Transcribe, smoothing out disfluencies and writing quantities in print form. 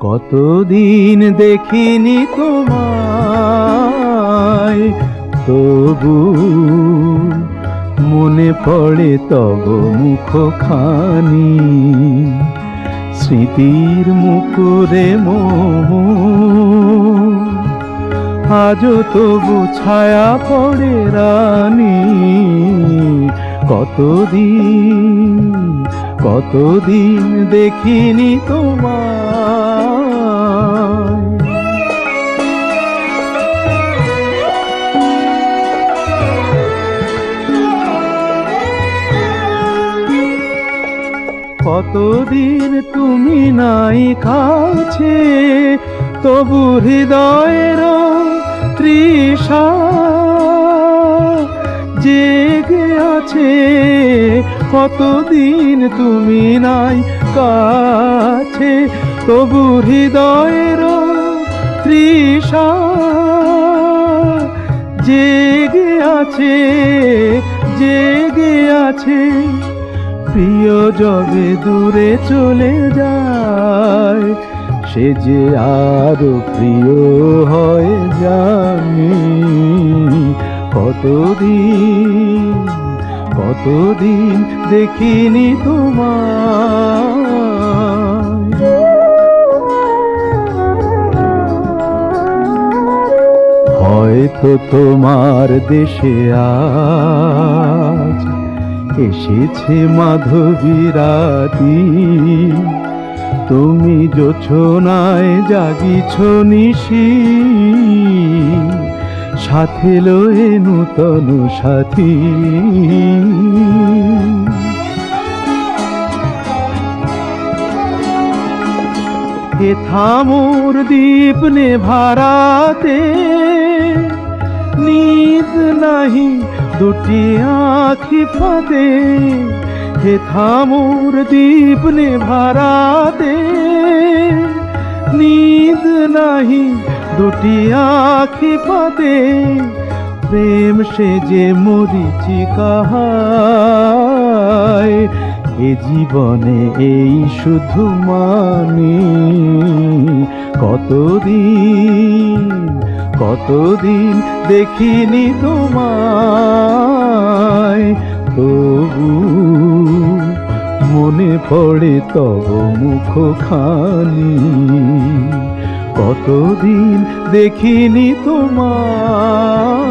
কতদিন দেখিনি তোমায়, তবু মনে পড়ে তব মুখখানি। স্মৃতির মুকুরে মোর আজও তবু ছায়া পড়ে রানী। কতদিন দেখিনি তোমায়। কতদিন তুমি নাই কাছে, তবু হৃদয়ের তৃষা জেগে আছে। কতদিন তুমি নাই কাছে, তবু হৃদয়ের তৃষা জেগে আছে, জেগে আছে। প্রিয় যবে দূরে চলে যায়, সে যে আরো প্রিয় হয় জানি। কতদিন দেখিনি তোমায়। হয়তো তোমার দেশে আজ এসেছে মাধবী রাতি। তুমি জোছনায় জাগিছ নিশি, সাথে লয়ে নূতন সাথী। হে থামোর দীপ নেভারাতে, নিদ নাহি দুটি আঁখি ফাঁদে। হে থামোর দীপ নেভারাতে, নিদ নাহি দুটি আঁখি ফাঁদে। প্রেম সে যে মরিচিকা হায়, এ জীবনে এই শুধু মানি। কতদিন দেখিনি তোমায়, তবু মনে পড়ে তব মুখখানি। কতদিন দেখিনি তোমায়।